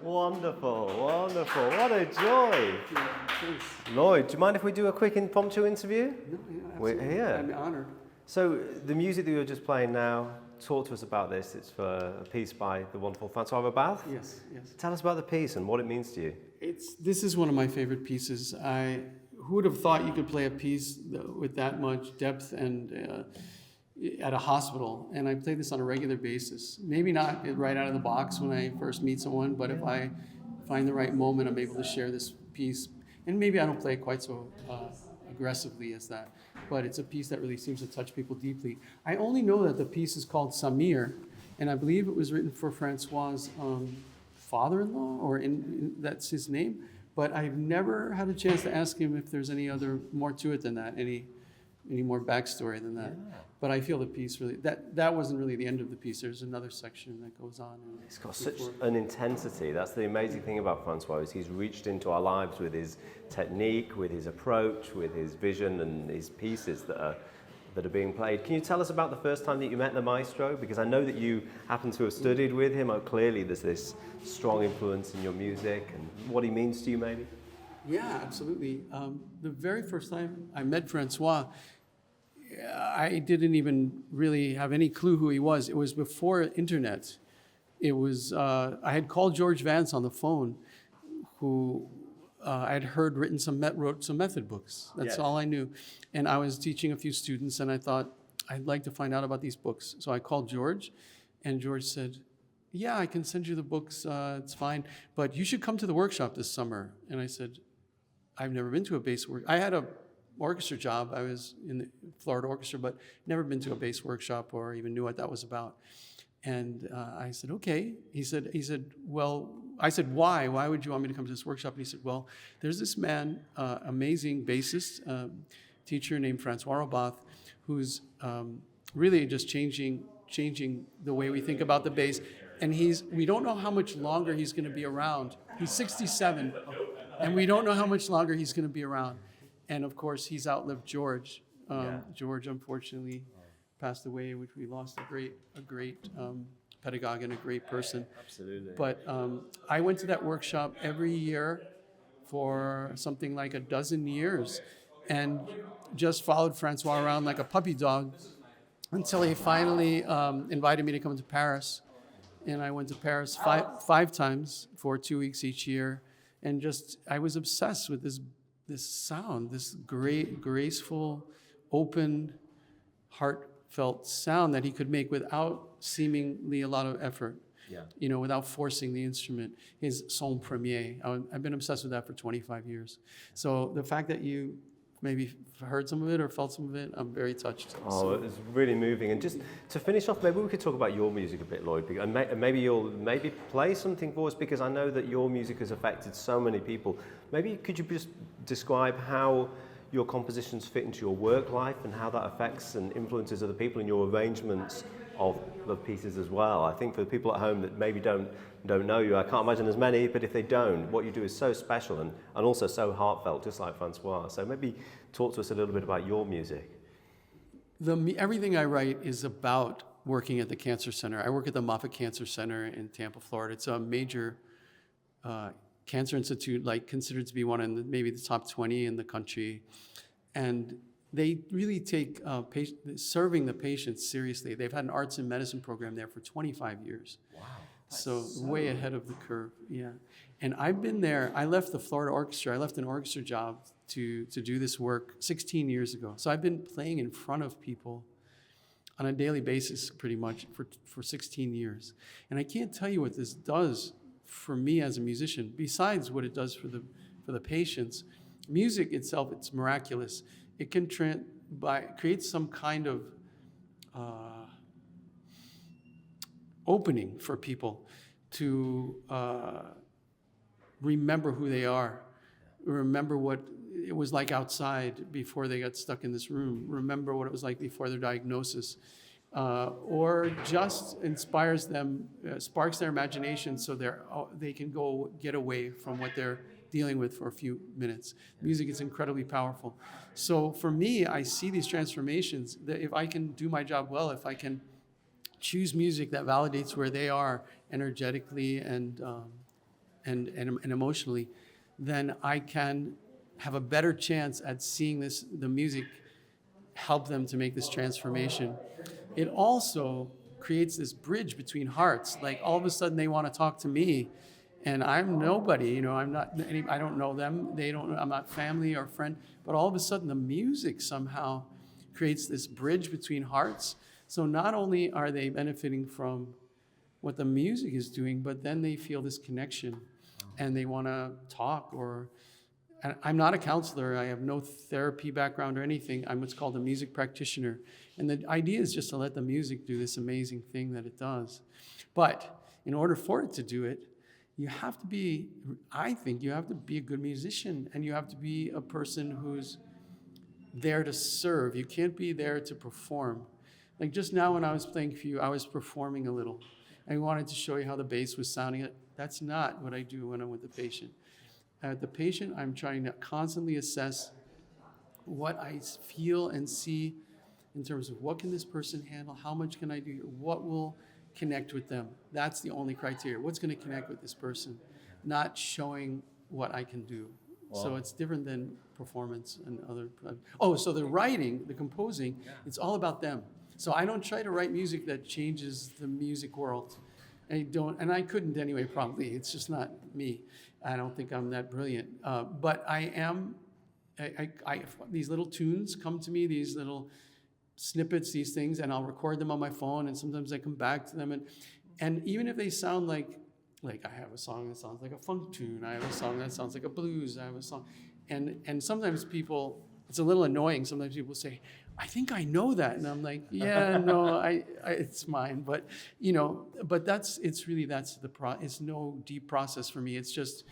Wonderful, wonderful. What a joy. Thanks. Lloyd, do you mind if we do a quick impromptu interview? No, yeah, We're absolutely. here. I'm honored. So the music that you're just playing now, talk to us about this. It's for a piece by the wonderful François Rabbath. Yes, yes. Tell us about the piece and what it means to you. This is one of my favorite pieces. Who would have thought you could play a piece with that much depth and at a hospital? And I play this on a regular basis. Maybe not right out of the box when I first meet someone, but if I find the right moment, I'm able to share this piece. And maybe I don't play it quite so aggressively as that, but it's a piece that really seems to touch people deeply. I only know that the piece is called Samir, and I believe it was written for Francois's father-in-law, or that's his name. But I've never had a chance to ask him if there's any other more to it than that, any more backstory than that. Yeah. But I feel the piece really, that wasn't really the end of the piece. There's another section that goes on. It's got such an intensity. That's the amazing thing about Francois, is he's reached into our lives with his technique, with his approach, with his vision and his pieces that are being played. Can you tell us about the first time that you met the maestro? Because I know that you happen to have studied with him. Clearly there's this strong influence in your music and what he means to you maybe. Yeah, absolutely. The very first time I met Francois, I didn't even really have any clue who he was. It was before internet. It was, I had called George Vance on the phone, who I had heard wrote some method books. That's all I knew. And I was teaching a few students, and I thought, I'd like to find out about these books. So I called George, and George said, yeah, I can send you the books, it's fine, but you should come to the workshop this summer. And I said, I've never been to a bass workshop. I had a orchestra job. I was in the Florida Orchestra, but never been to a bass workshop or even knew what that was about. And I said, okay. He said, well, I said, why? Why would you want me to come to this workshop? And he said, well, there's this man, amazing bassist, teacher named François Rabbath, who's really just changing the way we think about the bass. And we don't know how much longer he's going to be around. He's 67, and we don't know how much longer he's going to be around. And of course, he's outlived George. George, unfortunately, passed away, which we lost a great pedagogue and a great person. Absolutely. But I went to that workshop every year for something like a dozen years, and just followed Francois around like a puppy dog until he finally invited me to come to Paris. And I went to Paris five times for 2 weeks each year, and I was obsessed with this sound, this great, graceful, open, heartfelt sound that he could make without seemingly a lot of effort. Yeah. Without forcing the instrument. His son premier. I've been obsessed with that for 25 years. So the fact that you maybe heard some of it or felt some of it, I'm very touched. Oh, it was really moving. And just to finish off, maybe we could talk about your music a bit, Lloyd, and maybe you'll play something for us, because I know that your music has affected so many people. Maybe could you just describe how your compositions fit into your work life and how that affects and influences other people in your arrangements of the pieces as well? I think for the people at home that maybe don't know you, I can't imagine as many, but if they don't, what you do is so special and also so heartfelt, just like Francois. So maybe talk to us a little bit about your music. Everything I write is about working at the Cancer Center. I work at the Moffitt Cancer Center in Tampa, Florida. It's a major cancer institute, considered to be one in maybe the top 20 in the country. And they really take serving the patients seriously. They've had an arts and medicine program there for 25 years. Wow. So way ahead of the curve, yeah. And I've been there. I left the Florida Orchestra. I left an orchestra job to do this work 16 years ago. So I've been playing in front of people on a daily basis pretty much for 16 years. And I can't tell you what this does for me as a musician, besides what it does for the patients. Music itself, it's miraculous. It can create some kind of opening for people to remember who they are, remember what it was like outside before they got stuck in this room, remember what it was like before their diagnosis, or just inspires them, sparks their imagination so they can go get away from what they're dealing with for a few minutes. Music is incredibly powerful. So for me, I see these transformations that if I can do my job well, if I can choose music that validates where they are energetically and and emotionally, then I can have a better chance at seeing the music help them to make this transformation. It also creates this bridge between hearts. Like all of a sudden they want to talk to me, and I'm nobody, I don't know them, I'm not family or friend, but all of a sudden the music somehow creates this bridge between hearts. So not only are they benefiting from what the music is doing, but then they feel this connection and they want to talk. And I'm not a counselor. I have no therapy background or anything. I'm what's called a music practitioner. And the idea is just to let the music do this amazing thing that it does. But in order for it to do it, I think you have to be a good musician, and you have to be a person who's there to serve. You can't be there to perform. Like just now when I was playing for you, I was performing a little. I wanted to show you how the bass was sounding. That's not what I do when I'm with the patient. At the patient, I'm trying to constantly assess what I feel and see in terms of what can this person handle, how much can I do here, what will connect with them. That's the only criteria. What's going to connect with this person, not showing what I can do. Wow. So it's different than performance and other. So the writing, the composing, it's all about them. So I don't try to write music that changes the music world. And I couldn't anyway, probably. It's just not me. I don't think I'm that brilliant. But I am, these little tunes come to me, these little snippets, these things, and I'll record them on my phone, and sometimes I come back to them. And even if they sound like I have a song that sounds like a funk tune, I have a song that sounds like a blues, I have a song. And sometimes it's a little annoying. Sometimes people say, I think I know that. And I'm like, yeah, no, it's mine. But, it's no deep process for me. It's just,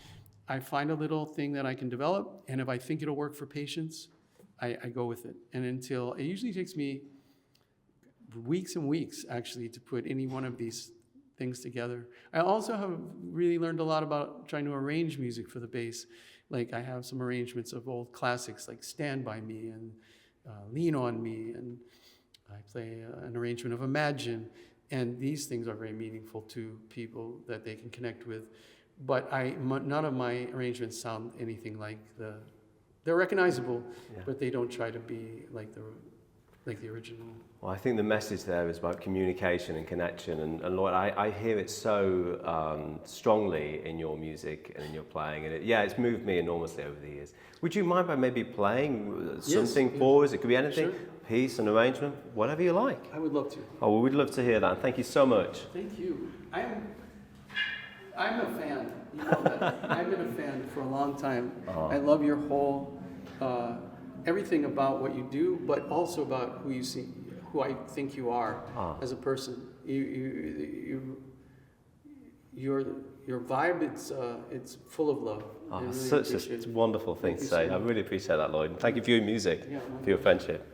I find a little thing that I can develop. And if I think it'll work for patients, I go with it. And it usually takes me weeks and weeks, actually, to put any one of these things together. I also have really learned a lot about trying to arrange music for the bass. Like I have some arrangements of old classics like Stand By Me and Lean On Me, and I play an arrangement of Imagine, and these things are very meaningful to people that they can connect with. But none of my arrangements sound anything like they're recognizable, but they don't try to be like the original. Well, I think the message there is about communication and connection, and Lloyd, I hear it so strongly in your music and in your playing, and it's moved me enormously over the years. Would you mind by maybe playing something for us? It could be anything, sure. Piece, an arrangement, whatever you like. I would love to. Oh, well, we'd love to hear that. Thank you so much. Thank you. I'm a fan. You know that. I've been a fan for a long time. I love your whole everything about what you do, but also about who I think you are as a person. Your vibe, it's full of love. Really such a wonderful thing to say. I really appreciate that, Lloyd. Thank you for your music, for your friendship.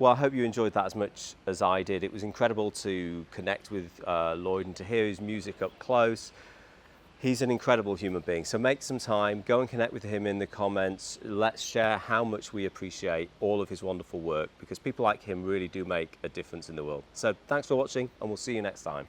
Well, I hope you enjoyed that as much as I did. It was incredible to connect with Lloyd and to hear his music up close. He's an incredible human being. So make some time, go and connect with him in the comments. Let's share how much we appreciate all of his wonderful work, because people like him really do make a difference in the world. So thanks for watching, and we'll see you next time.